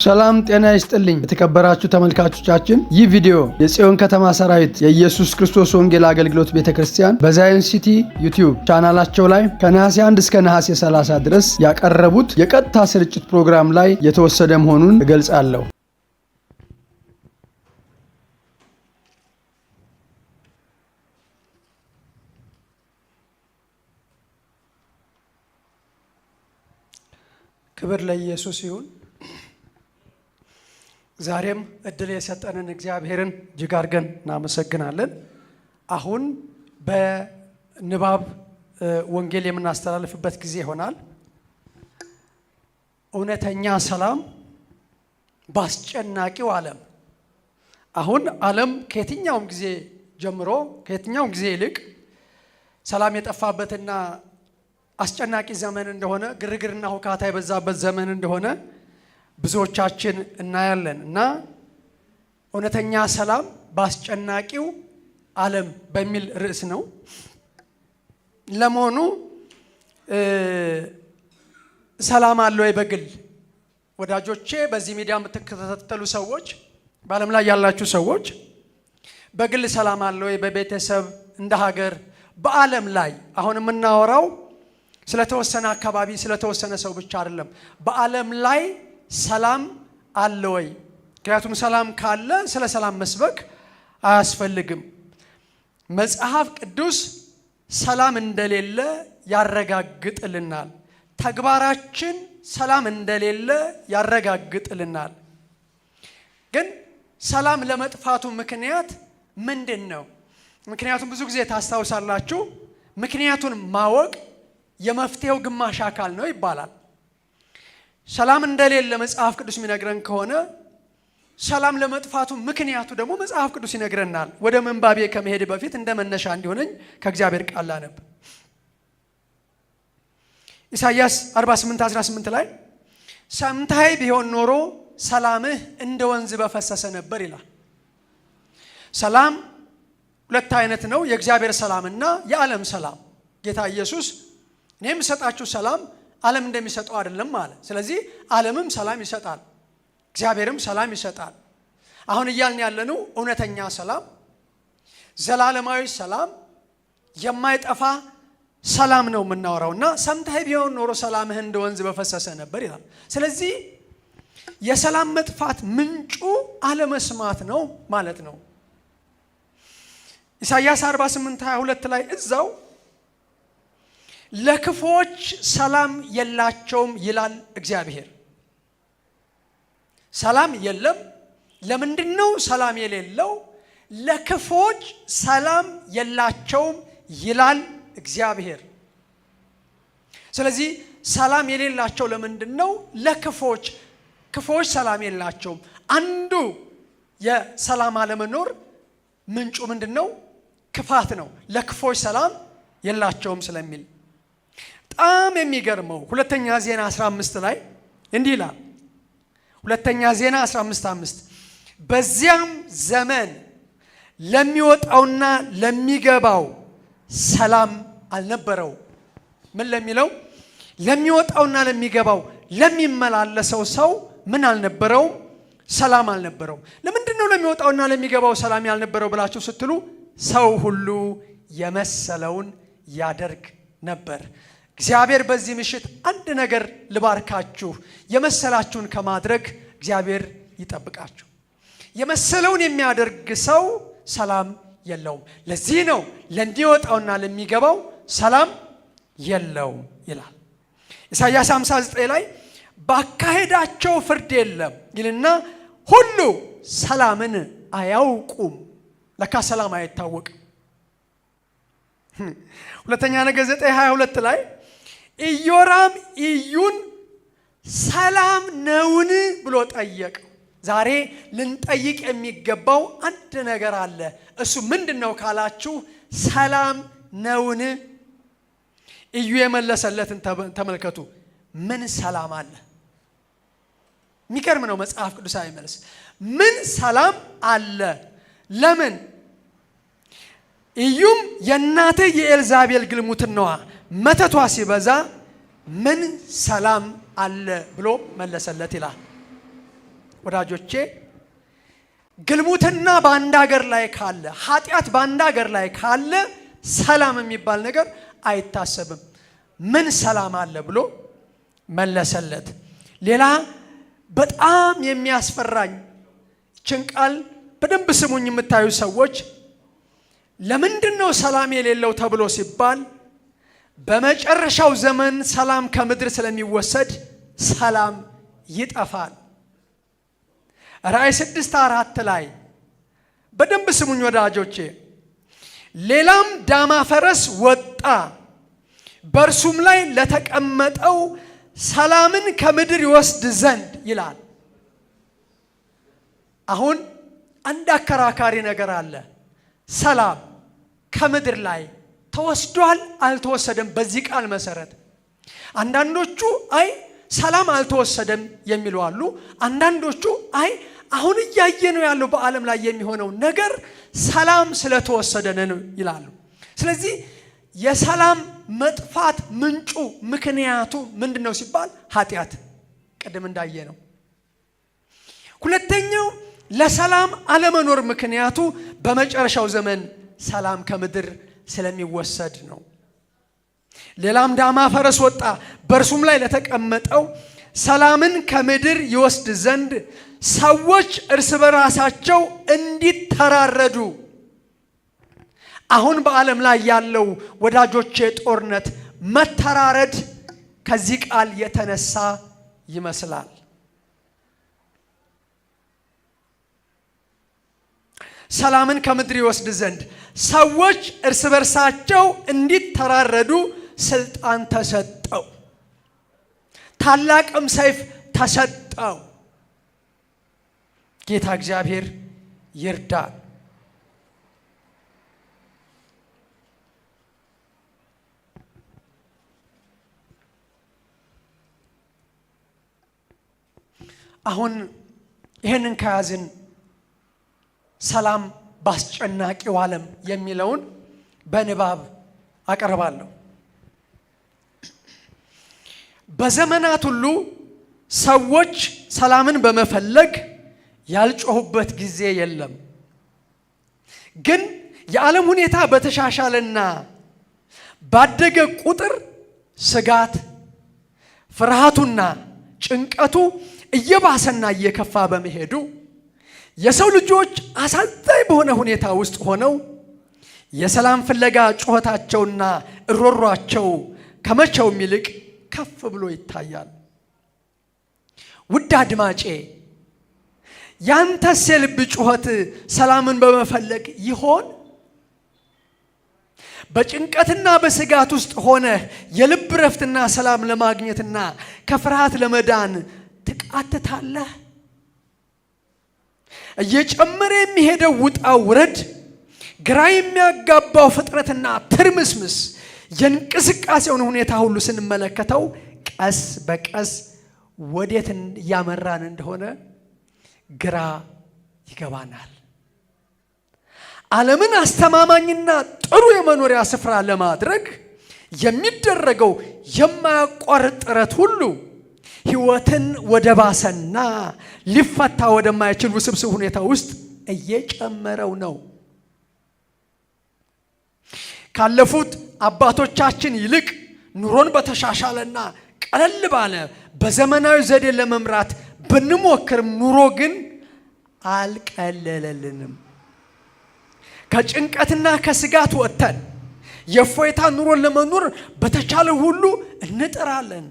ሰላም ጤና ይስጥልኝ የተከበራችሁ ተመልካቾቻችን፣ ይህ ቪዲዮ የጽዮን ከተማ ሰራዊት የኢየሱስ ክርስቶስ ወንጌል አገልግሎት ቤተክርስቲያን በዛይን ሲቲ ዩቲዩብ ቻናላቸው ላይ ከነሐሴ 1 እስከ ነሐሴ 30 ድረስ ያቀረቡት የቀጥታ ስርጭት ፕሮግራም ላይ የተወሰደ መሆኑን እገልጻለሁ። ክብር ለኢየሱስ ይሁን። ዛሬም እድል የሰጠንን እግዚአብሔርን እጅግ አድርገን እናመሰግናለን። አሁን በንባብ ወንጌል የምናስተላልፍበት ጊዜ ይሆናል። እውነተኛ ሰላም በአስጨናቂው ዓለም። አሁን ዓለም ከየትኛውም ጊዜ ጀምሮ ከየትኛውም ጊዜ ይልቅ ሰላም የጠፋበትና አስጨናቂ ዘመን እንደሆነ፣ ግርግርና ሁካታ የበዛበት ዘመን እንደሆነ ብዙዎቻችን እናያለን እና እውነተኛ ሰላም በአስጨናቂው ዓለም በሚል ርዕስ ነው። ለመሆኑ ሰላም አለ ወይ? በግል ወዳጆቼ፣ በዚህ ሚዲያ የምትከታተሉ ሰዎች፣ በዓለም ላይ ያላችሁ ሰዎች በግል ሰላም አለ ወይ? በቤተሰብ፣ እንደ ሀገር፣ በዓለም ላይ አሁን የምናወራው ስለተወሰነ አካባቢ ስለተወሰነ ሰው ብቻ አይደለም። በዓለም ላይ ሰላም አለ ወይ? ምክንያቱም ሰላም ካለ ስለ ሰላም መስበክ አያስፈልግም። መጽሐፍ ቅዱስ ሰላም እንደሌለ ያረጋግጥልናል። ተግባራችን ሰላም እንደሌለ ያረጋግጥልናል። ግን ሰላም ለመጥፋቱ ምክንያት ምንድን ነው? ምክንያቱም ብዙ ጊዜ ታስታውሳላችሁ፣ ምክንያቱን ማወቅ የመፍትሄው ግማሽ አካል ነው ይባላል። ሰላም እንደሌለ መጽሐፍ ቅዱስ የሚነግረን ከሆነ ሰላም ለመጥፋቱ ምክንያቱ ደግሞ መጽሐፍ ቅዱስ ይነግረናል። ወደ መንባቤ ከመሄድ በፊት እንደ መነሻ እንዲሆነኝ ከእግዚአብሔር ቃል አነብ። ኢሳይያስ 48:18 ላይ ሰምተኸኝ ቢሆን ኖሮ ሰላምህ እንደ ወንዝ በፈሰሰ ነበር ይላል። ሰላም ሁለት አይነት ነው፣ የእግዚአብሔር ሰላምና የዓለም ሰላም። ጌታ ኢየሱስ እኔ የምሰጣችሁ ሰላም ዓለም እንደሚሰጠው አይደለም አለ። ስለዚህ ዓለምም ሰላም ይሰጣል፣ እግዚአብሔርም ሰላም ይሰጣል። አሁን እያልን ያለነው እውነተኛ ሰላም፣ ዘላለማዊ ሰላም፣ የማይጠፋ ሰላም ነው የምናወራው እና ሰምተኸኝ ቢሆን ኖሮ ሰላምህ እንደ ወንዝ በፈሰሰ ነበር ይላል። ስለዚህ የሰላም መጥፋት ምንጩ አለመስማት ነው ማለት ነው። ኢሳይያስ 48:22 ላይ እዛው ለክፎች ሰላም የላቸውም ይላል እግዚአብሔር። ሰላም የለም። ለምንድነው ሰላም የሌለው? ለክፎች ሰላም የላቸውም ይላል እግዚአብሔር። ስለዚህ ሰላም የሌላቸው ለምንድነው? ለክፎች። ክፎች ሰላም የላቸውም። አንዱ የሰላም አለመኖር ምንጩ ምንድነው? ክፋት ነው። ለክፎች ሰላም የላቸውም ስለሚል በጣም የሚገርመው ሁለተኛ ዜና 15 ላይ እንዲህ ይላል። ሁለተኛ ዜና 15:5 በዚያም ዘመን ለሚወጣውና ለሚገባው ሰላም አልነበረው። ምን ለሚለው? ለሚወጣውና ለሚገባው ለሚመላለሰው ሰው ምን አልነበረው? ሰላም አልነበረው። ለምንድን ነው ለሚወጣውና ለሚገባው ሰላም ያልነበረው ብላችሁ ስትሉ፣ ሰው ሁሉ የመሰለውን ያደርግ ነበር። እግዚአብሔር በዚህ ምሽት አንድ ነገር ልባርካችሁ። የመሰላችሁን ከማድረግ እግዚአብሔር ይጠብቃችሁ። የመሰለውን የሚያደርግ ሰው ሰላም የለውም። ለዚህ ነው ለሚወጣውና ለሚገባው ሰላም የለውም ይላል። ኢሳይያስ 59 ላይ ባካሄዳቸው ፍርድ የለም ይልና ሁሉ ሰላምን አያውቁም። ለካ ሰላም አይታወቅም። ሁለተኛ ነገሥት 9:22 ላይ ኢዮራም ኢዩን ሰላም ነውን ብሎ ጠየቀው። ዛሬ ልንጠይቅ የሚገባው አንድ ነገር አለ። እሱ ምንድነው ካላችሁ፣ ሰላም ነውን? ኢዩ የመለሰለትን ተመልከቱ። ምን ሰላም አለ? የሚገርም ነው። መጽሐፍ ቅዱሳዊ መልስ። ምን ሰላም አለ? ለምን? ኢዩም የእናትህ የኤልዛቤል ግልሙትናዋ መተቷ ሲበዛ ምን ሰላም አለ ብሎ መለሰለት ይላል። ወዳጆቼ ግልሙትና በአንድ ሀገር ላይ ካለ፣ ኃጢአት በአንድ ሀገር ላይ ካለ ሰላም የሚባል ነገር አይታሰብም። ምን ሰላም አለ ብሎ መለሰለት። ሌላ በጣም የሚያስፈራኝ ይህችን ቃል በደንብ ስሙኝ የምታዩ ሰዎች፣ ለምንድነው ሰላም የሌለው ተብሎ ሲባል በመጨረሻው ዘመን ሰላም ከምድር ስለሚወሰድ ሰላም ይጠፋል። ራእይ 6:4 ላይ በደንብ ስሙኝ ወዳጆቼ፣ ሌላም ዳማ ፈረስ ወጣ፣ በእርሱም ላይ ለተቀመጠው ሰላምን ከምድር ይወስድ ዘንድ ይላል። አሁን አንድ አከራካሪ ነገር አለ። ሰላም ከምድር ላይ ተወስዷል አልተወሰደም? በዚህ ቃል መሰረት አንዳንዶቹ አይ ሰላም አልተወሰደም የሚሉ አሉ። አንዳንዶቹ አይ አሁን እያየነው ያለው በዓለም ላይ የሚሆነው ነገር ሰላም ስለተወሰደ ነው ይላሉ። ስለዚህ የሰላም መጥፋት ምንጩ ምክንያቱ ምንድነው ሲባል ኃጢአት፣ ቀደም እንዳየነው። ሁለተኛው ለሰላም አለመኖር ምክንያቱ በመጨረሻው ዘመን ሰላም ከምድር ስለሚወሰድ ነው። ሌላም ዳማ ፈረስ ወጣ፣ በእርሱም ላይ ለተቀመጠው ሰላምን ከምድር ይወስድ ዘንድ ሰዎች እርስ በራሳቸው እንዲተራረዱ። አሁን በዓለም ላይ ያለው ወዳጆቼ ጦርነት፣ መተራረድ ከዚህ ቃል የተነሳ ይመስላል። ሰላምን ከምድር ይወስድ ዘንድ ሰዎች እርስ በርሳቸው እንዲተራረዱ ስልጣን ተሰጠው፣ ታላቅም ሰይፍ ተሰጠው። ጌታ እግዚአብሔር ይርዳል። አሁን ይህንን ከያዝን ሰላም ባስጨናቂው ዓለም የሚለውን በንባብ አቀርባለሁ። በዘመናት ሁሉ ሰዎች ሰላምን በመፈለግ ያልጮሁበት ጊዜ የለም። ግን የዓለም ሁኔታ በተሻሻለና ባደገ ቁጥር ስጋት፣ ፍርሃቱና ጭንቀቱ እየባሰና እየከፋ በመሄዱ የሰው ልጆች አሳዛኝ በሆነ ሁኔታ ውስጥ ሆነው የሰላም ፍለጋ ጩኸታቸውና እሮሯቸው ከመቼውም ይልቅ ከፍ ብሎ ይታያል። ውድ አድማጬ፣ ያንተስ የልብ ጩኸት ሰላምን በመፈለግ ይሆን? በጭንቀትና በስጋት ውስጥ ሆነ የልብ ረፍትና ሰላም ለማግኘትና ከፍርሃት ለመዳን ትቃትታለህ? እየጨመረ የሚሄደው ውጣ ውረድ፣ ግራ የሚያጋባው ፍጥረትና ትርምስምስ የእንቅስቃሴውን ሁኔታ ሁሉ ስንመለከተው ቀስ በቀስ ወዴት እያመራን እንደሆነ ግራ ይገባናል። ዓለምን አስተማማኝና ጥሩ የመኖሪያ ስፍራ ለማድረግ የሚደረገው የማያቋርጥ ጥረት ሁሉ ሕይወትን ወደ ባሰና ሊፈታ ወደማይችል ውስብስብ ሁኔታ ውስጥ እየጨመረው ነው። ካለፉት አባቶቻችን ይልቅ ኑሮን በተሻሻለና ቀለል ባለ በዘመናዊ ዘዴ ለመምራት ብንሞክርም ኑሮ ግን አልቀለለልንም። ከጭንቀትና ከስጋት ወጥተን የእፎይታ ኑሮን ለመኖር በተቻለ ሁሉ እንጥራለን።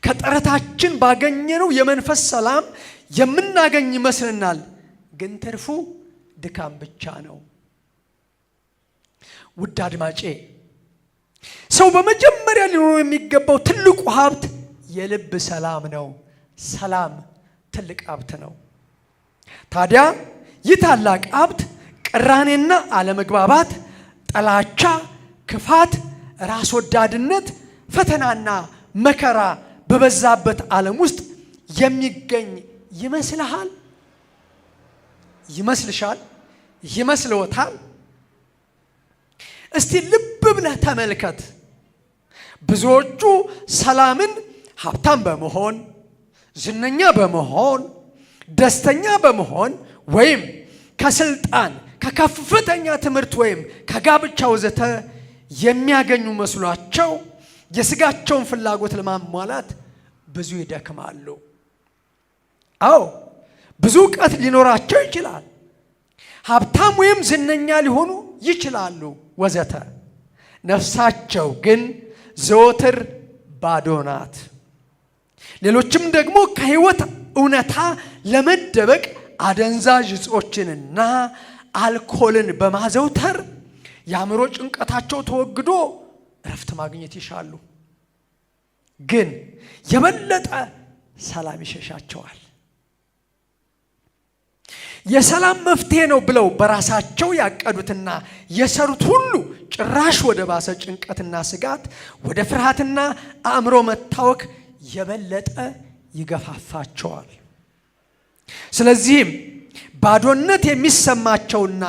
ከጥረታችን ባገኘነው የመንፈስ ሰላም የምናገኝ ይመስልናል፣ ግን ትርፉ ድካም ብቻ ነው። ውድ አድማጬ፣ ሰው በመጀመሪያ ሊኖረው የሚገባው ትልቁ ሀብት የልብ ሰላም ነው። ሰላም ትልቅ ሀብት ነው። ታዲያ ይህ ታላቅ ሀብት ቅራኔና አለመግባባት፣ ጥላቻ፣ ክፋት፣ ራስ ወዳድነት፣ ፈተናና መከራ በበዛበት ዓለም ውስጥ የሚገኝ ይመስልሃል? ይመስልሻል? ይመስልዎታል? እስቲ ልብ ብለህ ተመልከት። ብዙዎቹ ሰላምን ሀብታም በመሆን ዝነኛ በመሆን ደስተኛ በመሆን ወይም ከስልጣን ከከፍተኛ ትምህርት ወይም ከጋብቻ ወዘተ የሚያገኙ መስሏቸው የስጋቸውን ፍላጎት ለማሟላት ብዙ ይደክማሉ። አዎ ብዙ ዕውቀት ሊኖራቸው ይችላል። ሀብታም ወይም ዝነኛ ሊሆኑ ይችላሉ ወዘተ። ነፍሳቸው ግን ዘወትር ባዶ ናት። ሌሎችም ደግሞ ከሕይወት እውነታ ለመደበቅ አደንዛዥ ዕጾችንና አልኮልን በማዘውተር የአእምሮ ጭንቀታቸው ተወግዶ እረፍት ማግኘት ይሻሉ። ግን የበለጠ ሰላም ይሸሻቸዋል። የሰላም መፍትሄ ነው ብለው በራሳቸው ያቀዱትና የሰሩት ሁሉ ጭራሽ ወደ ባሰ ጭንቀትና ስጋት፣ ወደ ፍርሃትና አእምሮ መታወክ የበለጠ ይገፋፋቸዋል። ስለዚህም ባዶነት የሚሰማቸውና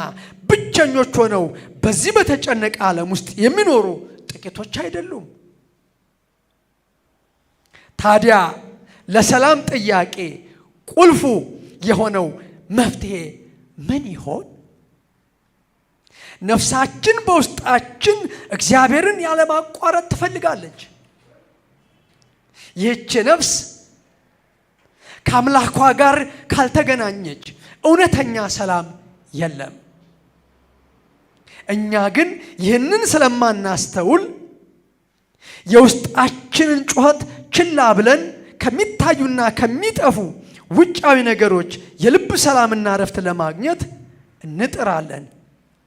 ብቸኞች ሆነው በዚህ በተጨነቀ ዓለም ውስጥ የሚኖሩ ጥቂቶች አይደሉም። ታዲያ ለሰላም ጥያቄ ቁልፉ የሆነው መፍትሄ ምን ይሆን? ነፍሳችን በውስጣችን እግዚአብሔርን ያለማቋረጥ ትፈልጋለች። ይህች ነፍስ ከአምላኳ ጋር ካልተገናኘች እውነተኛ ሰላም የለም። እኛ ግን ይህንን ስለማናስተውል የውስጣችንን ጩኸት ችላ ብለን ከሚታዩና ከሚጠፉ ውጫዊ ነገሮች የልብ ሰላምና እረፍት ለማግኘት እንጥራለን።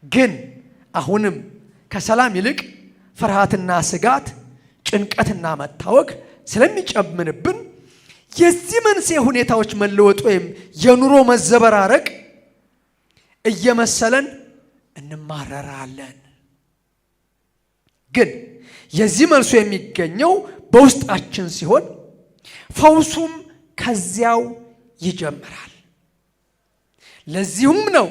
ግን አሁንም ከሰላም ይልቅ ፍርሃትና ስጋት፣ ጭንቀትና መታወክ ስለሚጨምርብን የዚህ መንስኤ ሁኔታዎች መለወጥ ወይም የኑሮ መዘበራረቅ እየመሰለን እንማረራለን። ግን የዚህ መልሱ የሚገኘው በውስጣችን ሲሆን ፈውሱም ከዚያው ይጀምራል። ለዚሁም ነው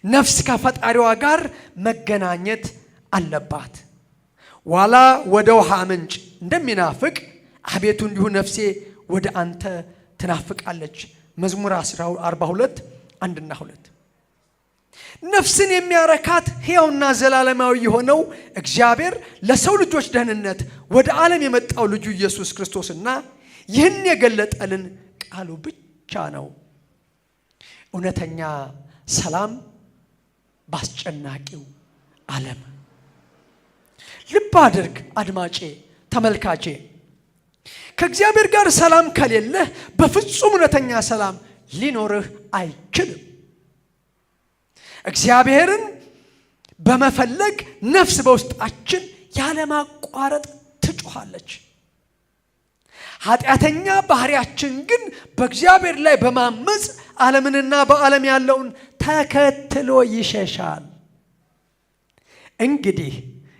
ነፍስ ከፈጣሪዋ ጋር መገናኘት አለባት። ዋላ ወደ ውሃ ምንጭ እንደሚናፍቅ አቤቱ እንዲሁ ነፍሴ ወደ አንተ ትናፍቃለች። መዝሙር 42 1 እና 2። ነፍስን የሚያረካት ሕያውና ዘላለማዊ የሆነው እግዚአብሔር ለሰው ልጆች ደህንነት ወደ ዓለም የመጣው ልጁ ኢየሱስ ክርስቶስና ይህን የገለጠልን ቃሉ ብቻ ነው። እውነተኛ ሰላም ባስጨናቂው ዓለም። ልብ አድርግ አድማጬ፣ ተመልካቼ፣ ከእግዚአብሔር ጋር ሰላም ከሌለህ በፍጹም እውነተኛ ሰላም ሊኖርህ አይችልም። እግዚአብሔርን በመፈለግ ነፍስ በውስጣችን ያለማቋረጥ ትጮኻለች። ኃጢአተኛ ባህሪያችን ግን በእግዚአብሔር ላይ በማመፅ ዓለምንና በዓለም ያለውን ተከትሎ ይሸሻል። እንግዲህ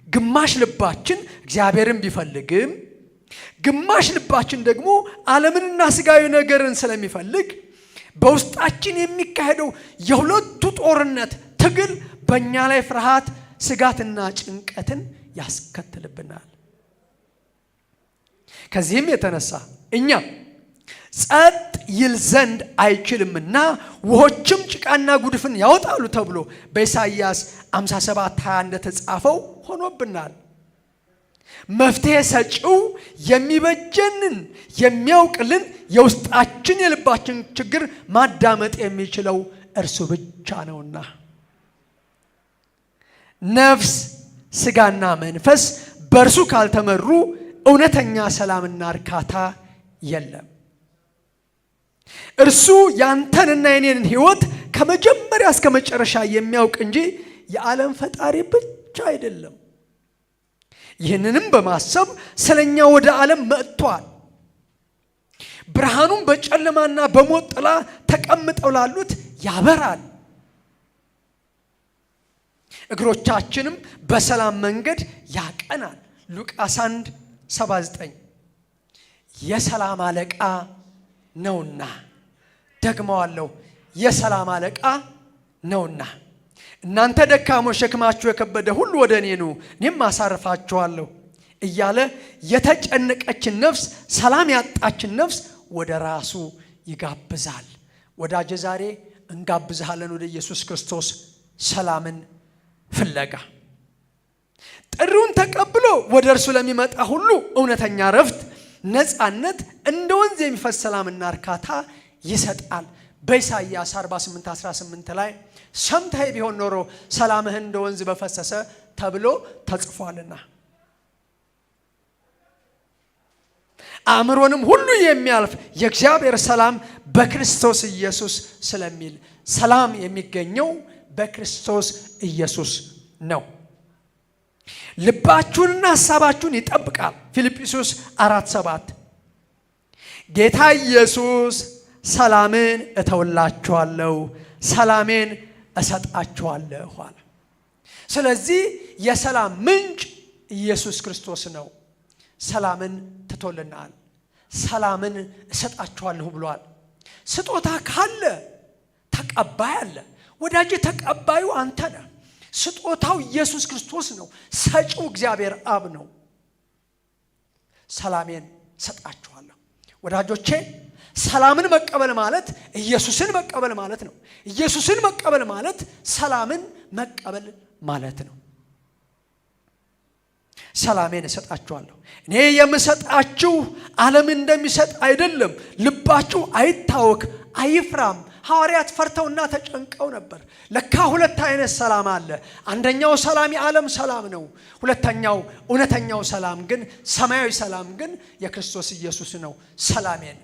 ግማሽ ልባችን እግዚአብሔርን ቢፈልግም ግማሽ ልባችን ደግሞ ዓለምንና ስጋዊ ነገርን ስለሚፈልግ በውስጣችን የሚካሄደው የሁለቱ ጦርነት ትግል በእኛ ላይ ፍርሃት፣ ስጋትና ጭንቀትን ያስከትልብናል። ከዚህም የተነሳ እኛ ጸጥ ይል ዘንድ አይችልምና ውሆችም ጭቃና ጉድፍን ያወጣሉ ተብሎ በኢሳይያስ 57:20 እንደተጻፈው ሆኖብናል። መፍትሄ ሰጪው የሚበጀንን የሚያውቅልን የውስጣችን የልባችን ችግር ማዳመጥ የሚችለው እርሱ ብቻ ነውና ነፍስ፣ ስጋና መንፈስ በእርሱ ካልተመሩ እውነተኛ ሰላምና እርካታ የለም። እርሱ ያንተንና የኔን ሕይወት ከመጀመሪያ እስከ መጨረሻ የሚያውቅ እንጂ የዓለም ፈጣሪ ብቻ አይደለም። ይህንንም በማሰብ ስለኛ ወደ ዓለም መጥቷል። ብርሃኑም በጨለማና በሞት ጥላ ተቀምጠው ላሉት ያበራል። እግሮቻችንም በሰላም መንገድ ያቀናል። ሉቃስ 1:79 የሰላም አለቃ ነውና፣ ደግመዋለሁ፣ የሰላም አለቃ ነውና። እናንተ ደካሞች ሸክማችሁ የከበደ ሁሉ ወደ እኔ ኑ እኔም አሳርፋችኋለሁ እያለ የተጨነቀችን ነፍስ፣ ሰላም ያጣችን ነፍስ ወደ ራሱ ይጋብዛል። ወዳጄ ዛሬ እንጋብዝሃለን ወደ ኢየሱስ ክርስቶስ ሰላምን ፍለጋ። ጥሩን ተቀብሎ ወደ እርሱ ለሚመጣ ሁሉ እውነተኛ ረፍት፣ ነፃነት፣ እንደ ወንዝ የሚፈስ ሰላምና እርካታ ይሰጣል። በኢሳይያስ 48:18 ላይ ሰምተህ ቢሆን ኖሮ ሰላምህ እንደ ወንዝ በፈሰሰ ተብሎ ተጽፏልና አእምሮንም ሁሉ የሚያልፍ የእግዚአብሔር ሰላም በክርስቶስ ኢየሱስ ስለሚል ሰላም የሚገኘው በክርስቶስ ኢየሱስ ነው። ልባችሁንና ሐሳባችሁን ይጠብቃል። ፊልጵስዩስ 4:7 ጌታ ኢየሱስ ሰላምን እተውላችኋለሁ፣ ሰላሜን እሰጣችኋለሁ አለ። ስለዚህ የሰላም ምንጭ ኢየሱስ ክርስቶስ ነው። ሰላምን ትቶልናል። ሰላምን እሰጣችኋለሁ ብሏል። ስጦታ ካለ ተቀባይ አለ። ወዳጄ ተቀባዩ አንተ ነህ። ስጦታው ኢየሱስ ክርስቶስ ነው። ሰጪው እግዚአብሔር አብ ነው። ሰላሜን እሰጣችኋለሁ። ወዳጆቼ ሰላምን መቀበል ማለት ኢየሱስን መቀበል ማለት ነው። ኢየሱስን መቀበል ማለት ሰላምን መቀበል ማለት ነው። ሰላሜን እሰጣችኋለሁ። እኔ የምሰጣችሁ ዓለም እንደሚሰጥ አይደለም። ልባችሁ አይታወክ አይፍራም። ሐዋርያት ፈርተውና ተጨንቀው ነበር። ለካ ሁለት አይነት ሰላም አለ። አንደኛው ሰላም የዓለም ሰላም ነው። ሁለተኛው እውነተኛው ሰላም ግን ሰማያዊ ሰላም ግን የክርስቶስ ኢየሱስ ነው። ሰላሜን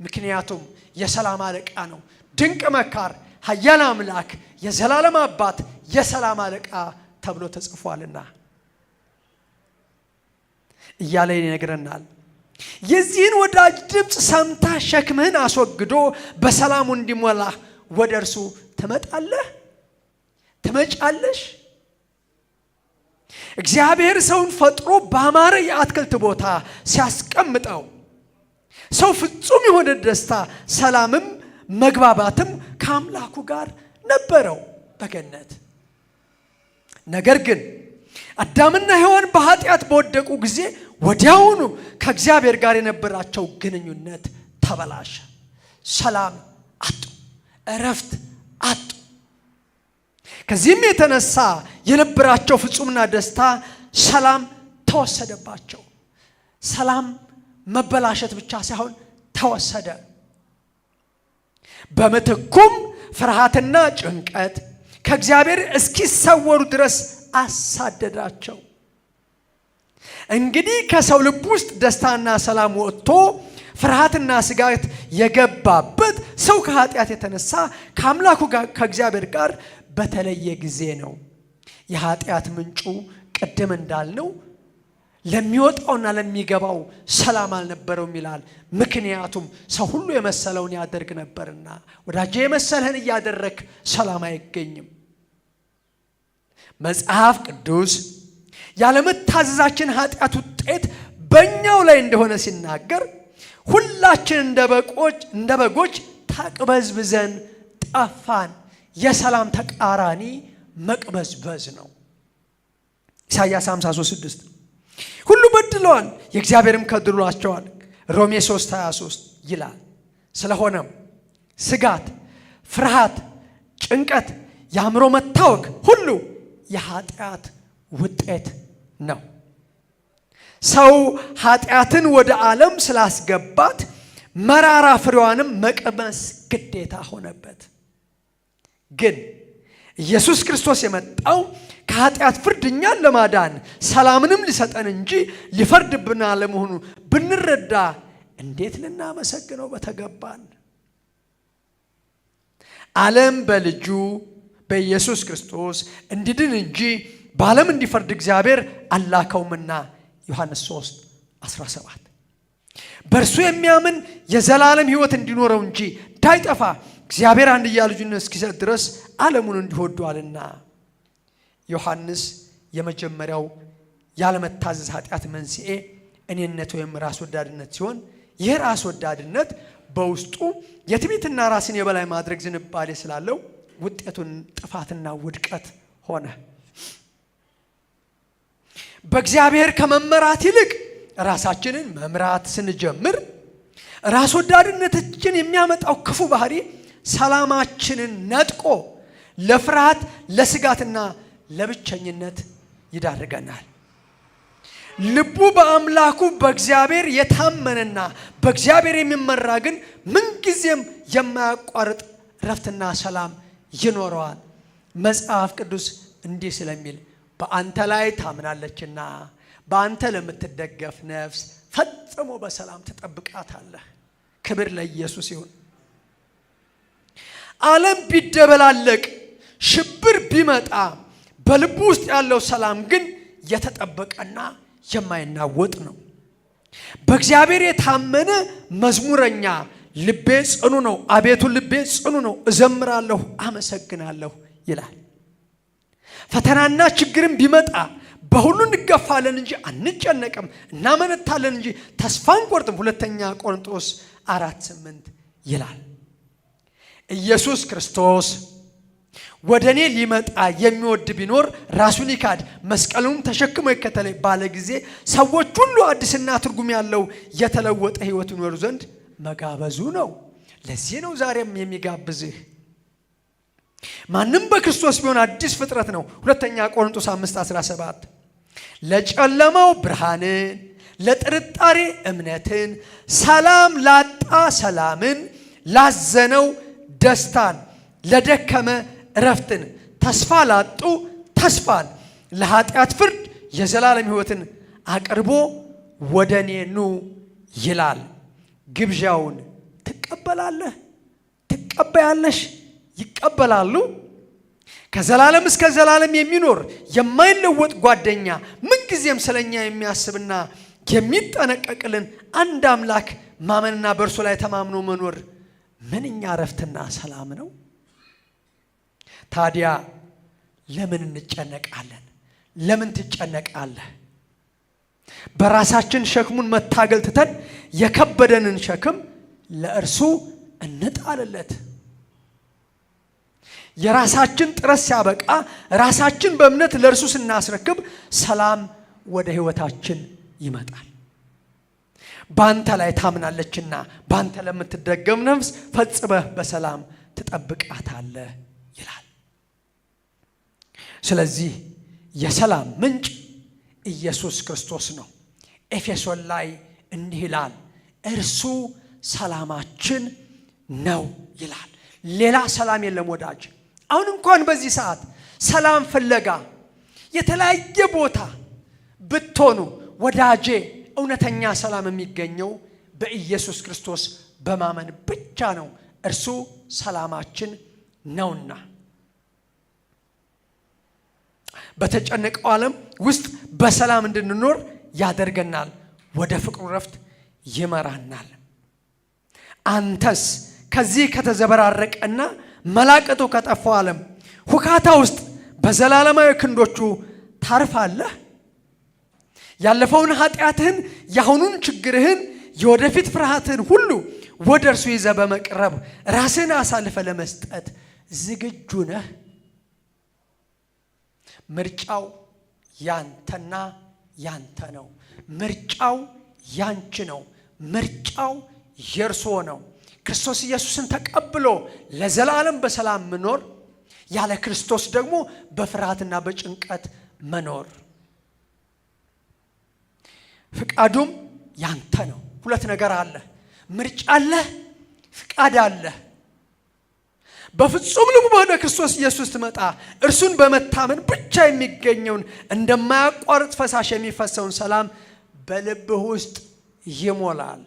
ምክንያቱም የሰላም አለቃ ነው። ድንቅ መካር፣ ኃያል አምላክ፣ የዘላለም አባት፣ የሰላም አለቃ ተብሎ ተጽፏልና እያለ ይነግረናል። የዚህን ወዳጅ ድምፅ ሰምታ ሸክምህን አስወግዶ በሰላሙ እንዲሞላ ወደ እርሱ ትመጣለህ፣ ትመጫለሽ። እግዚአብሔር ሰውን ፈጥሮ ባማረ የአትክልት ቦታ ሲያስቀምጠው ሰው ፍጹም የሆነ ደስታ፣ ሰላምም መግባባትም ከአምላኩ ጋር ነበረው በገነት። ነገር ግን አዳምና ሔዋን በኃጢአት በወደቁ ጊዜ ወዲያውኑ ከእግዚአብሔር ጋር የነበራቸው ግንኙነት ተበላሸ። ሰላም አጡ፣ እረፍት አጡ። ከዚህም የተነሳ የነበራቸው ፍጹምና ደስታ ሰላም ተወሰደባቸው። ሰላም መበላሸት ብቻ ሳይሆን ተወሰደ። በምትኩም ፍርሃትና ጭንቀት ከእግዚአብሔር እስኪሰወሩ ድረስ አሳደዳቸው። እንግዲህ ከሰው ልብ ውስጥ ደስታና ሰላም ወጥቶ ፍርሃትና ስጋት የገባበት ሰው ከኃጢአት የተነሳ ከአምላኩ ጋር ከእግዚአብሔር ጋር በተለየ ጊዜ ነው። የኃጢአት ምንጩ ቅድም እንዳልነው ለሚወጣውና ለሚገባው ሰላም አልነበረውም ይላል። ምክንያቱም ሰው ሁሉ የመሰለውን ያደርግ ነበርና። ወዳጄ የመሰለህን እያደረክ ሰላም አይገኝም። መጽሐፍ ቅዱስ ያለመታዘዛችን ኃጢአት ውጤት በእኛው ላይ እንደሆነ ሲናገር ሁላችን እንደ በጎች ተቅበዝብዘን ጠፋን። የሰላም ተቃራኒ መቅበዝበዝ ነው። ኢሳይያስ 53:6 ሁሉ በድለዋል፣ የእግዚአብሔርም ከድሏቸዋል። ሮሜ 3:23 ይላል። ስለሆነም ስጋት፣ ፍርሃት፣ ጭንቀት፣ የአእምሮ መታወክ ሁሉ የኃጢአት ውጤት ነው። ሰው ኃጢአትን ወደ ዓለም ስላስገባት መራራ ፍሬዋንም መቅመስ ግዴታ ሆነበት። ግን ኢየሱስ ክርስቶስ የመጣው ከኃጢአት ፍርድ እኛን ለማዳን ሰላምንም ሊሰጠን እንጂ ሊፈርድብን አለመሆኑ ብንረዳ እንዴት ልናመሰግነው በተገባን። ዓለም በልጁ በኢየሱስ ክርስቶስ እንዲድን እንጂ በዓለም እንዲፈርድ እግዚአብሔር አላከውምና ዮሐንስ 3:17 በእርሱ የሚያምን የዘላለም ሕይወት እንዲኖረው እንጂ እንዳይጠፋ እግዚአብሔር አንድያ ልጁን እስኪሰጥ ድረስ ዓለሙን እንዲወዷልና። ዮሐንስ የመጀመሪያው ያለመታዘዝ ኃጢአት መንስኤ እኔነት ወይም ራስ ወዳድነት ሲሆን ይህ ራስ ወዳድነት በውስጡ የትዕቢትና ራስን የበላይ ማድረግ ዝንባሌ ስላለው ውጤቱን ጥፋትና ውድቀት ሆነ። በእግዚአብሔር ከመመራት ይልቅ ራሳችንን መምራት ስንጀምር ራስ ወዳድነታችን የሚያመጣው ክፉ ባህሪ ሰላማችንን ነጥቆ ለፍርሃት፣ ለስጋትና ለብቸኝነት ይዳርገናል። ልቡ በአምላኩ በእግዚአብሔር የታመነና በእግዚአብሔር የሚመራ ግን ምንጊዜም የማያቋርጥ ረፍትና ሰላም ይኖረዋል። መጽሐፍ ቅዱስ እንዲህ ስለሚል በአንተ ላይ ታምናለችና በአንተ ለምትደገፍ ነፍስ ፈጽሞ በሰላም ትጠብቃታለህ። ክብር ለኢየሱስ ይሁን። ዓለም ቢደበላለቅ ሽብር ቢመጣ በልቡ ውስጥ ያለው ሰላም ግን የተጠበቀና የማይናወጥ ነው። በእግዚአብሔር የታመነ መዝሙረኛ ልቤ ጽኑ ነው፣ አቤቱ ልቤ ጽኑ ነው፣ እዘምራለሁ፣ አመሰግናለሁ ይላል። ፈተናና ችግርም ቢመጣ በሁሉ እንገፋለን እንጂ አንጨነቅም፣ እናመነታለን እንጂ ተስፋ አንቆርጥም። 2 ቆሮንቶስ 4:8 ይላል። ኢየሱስ ክርስቶስ ወደ እኔ ሊመጣ የሚወድ ቢኖር ራሱን ይካድ መስቀሉን ተሸክሞ ይከተለኝ ባለ ጊዜ ሰዎች ሁሉ አዲስና ትርጉም ያለው የተለወጠ ሕይወት ይኖሩ ዘንድ መጋበዙ ነው። ለዚህ ነው ዛሬም የሚጋብዝህ። ማንም በክርስቶስ ቢሆን አዲስ ፍጥረት ነው። 2 ቆሮንቶስ 5:17 ለጨለማው ብርሃንን፣ ለጥርጣሬ እምነትን፣ ሰላም ላጣ ሰላምን፣ ላዘነው ደስታን፣ ለደከመ እረፍትን፣ ተስፋ ላጡ ተስፋን፣ ለኃጢአት ፍርድ የዘላለም ሕይወትን አቅርቦ ወደ እኔ ኑ ይላል። ግብዣውን ትቀበላለህ? ትቀበያለሽ? ይቀበላሉ? ከዘላለም እስከ ዘላለም የሚኖር የማይለወጥ ጓደኛ፣ ምንጊዜም ስለኛ የሚያስብና የሚጠነቀቅልን አንድ አምላክ ማመንና በእርሱ ላይ ተማምኖ መኖር ምንኛ እረፍትና ሰላም ነው። ታዲያ ለምን እንጨነቃለን? ለምን ትጨነቃለህ? በራሳችን ሸክሙን መታገል ትተን የከበደንን ሸክም ለእርሱ እንጣልለት። የራሳችን ጥረት ሲያበቃ ራሳችን በእምነት ለእርሱ ስናስረክብ ሰላም ወደ ሕይወታችን ይመጣል። በአንተ ላይ ታምናለችና በአንተ ለምትደገም ነፍስ ፈጽመህ በሰላም ትጠብቃታለህ ይላል። ስለዚህ የሰላም ምንጭ ኢየሱስ ክርስቶስ ነው። ኤፌሶን ላይ እንዲህ ይላል፣ እርሱ ሰላማችን ነው ይላል። ሌላ ሰላም የለም ወዳጅ። አሁን እንኳን በዚህ ሰዓት ሰላም ፍለጋ የተለያየ ቦታ ብትሆኑ ወዳጄ፣ እውነተኛ ሰላም የሚገኘው በኢየሱስ ክርስቶስ በማመን ብቻ ነው። እርሱ ሰላማችን ነውና በተጨነቀው ዓለም ውስጥ በሰላም እንድንኖር ያደርገናል፣ ወደ ፍቅሩ ረፍት ይመራናል። አንተስ ከዚህ ከተዘበራረቀና መላቀጡ ከጠፋው ዓለም ሁካታ ውስጥ በዘላለማዊ ክንዶቹ ታርፋለህ? ያለፈውን ኃጢአትህን፣ የአሁኑን ችግርህን፣ የወደፊት ፍርሃትህን ሁሉ ወደ እርሱ ይዘህ በመቅረብ ራስህን አሳልፈ ለመስጠት ዝግጁ ነህ? ምርጫው ያንተና ያንተ ነው። ምርጫው ያንቺ ነው። ምርጫው የእርሱ ነው። ክርስቶስ ኢየሱስን ተቀብሎ ለዘላለም በሰላም መኖር፣ ያለ ክርስቶስ ደግሞ በፍርሃትና በጭንቀት መኖር። ፍቃዱም ያንተ ነው። ሁለት ነገር አለ። ምርጫ አለ፣ ፍቃድ አለ። በፍጹም ልቡ ወደ ክርስቶስ ኢየሱስ ትመጣ እርሱን በመታመን ብቻ የሚገኘውን እንደማያቋርጥ ፈሳሽ የሚፈሰውን ሰላም በልብህ ውስጥ ይሞላል።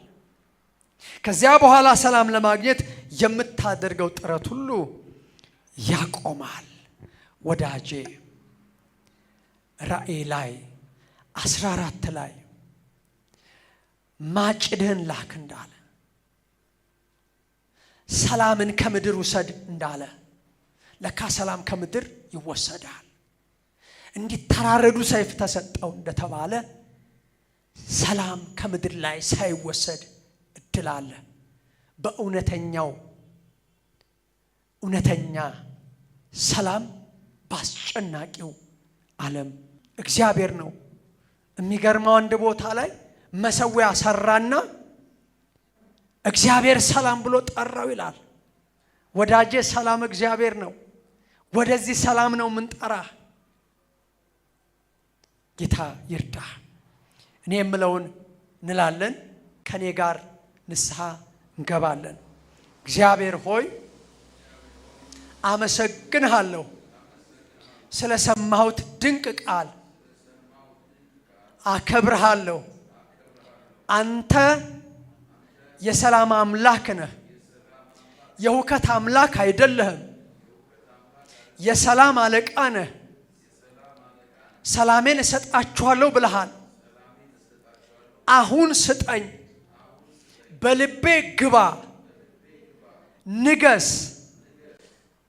ከዚያ በኋላ ሰላም ለማግኘት የምታደርገው ጥረት ሁሉ ያቆማል። ወዳጄ ራእይ ላይ 14 ላይ ማጭድህን ላክ እንዳለ፣ ሰላምን ከምድር ውሰድ እንዳለ፣ ለካ ሰላም ከምድር ይወሰዳል። እንዲተራረዱ ሰይፍ ተሰጠው እንደተባለ ሰላም ከምድር ላይ ሳይወሰድ እድል አለ። በእውነተኛ ሰላም ባስጨናቂው ዓለም እግዚአብሔር ነው። የሚገርመው አንድ ቦታ ላይ መሰዊያ ሰራና እግዚአብሔር ሰላም ብሎ ጠራው ይላል። ወዳጄ ሰላም እግዚአብሔር ነው። ወደዚህ ሰላም ነው ምንጠራ። ጌታ ይርዳ። እኔ የምለውን እንላለን፣ ከኔ ጋር ንስሐ እንገባለን። እግዚአብሔር ሆይ አመሰግንሃለሁ ስለሰማሁት ድንቅ ቃል፣ አከብርሃለሁ። አንተ የሰላም አምላክ ነህ። የሁከት አምላክ አይደለህም። የሰላም አለቃ ነህ። ሰላሜን እሰጣችኋለሁ ብለሃል። አሁን ስጠኝ። በልቤ ግባ፣ ንገስ።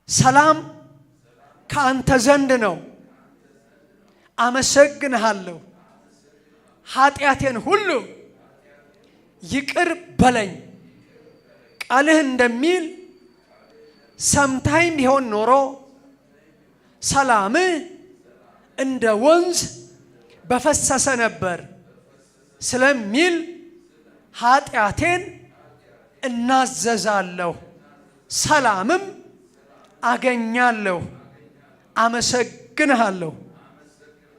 ሰላም ከአንተ ዘንድ ነው። አመሰግንሃለሁ። ኃጢአቴን ሁሉ ይቅር በለኝ። ቃልህ እንደሚል ሰምታኝ ቢሆን ኖሮ ሰላምህ እንደ ወንዝ በፈሰሰ ነበር ስለሚል ኃጢአቴን እናዘዛለሁ፣ ሰላምም አገኛለሁ። አመሰግንሃለሁ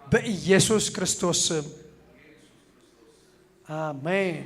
በኢየሱስ ክርስቶስ ስም አሜን።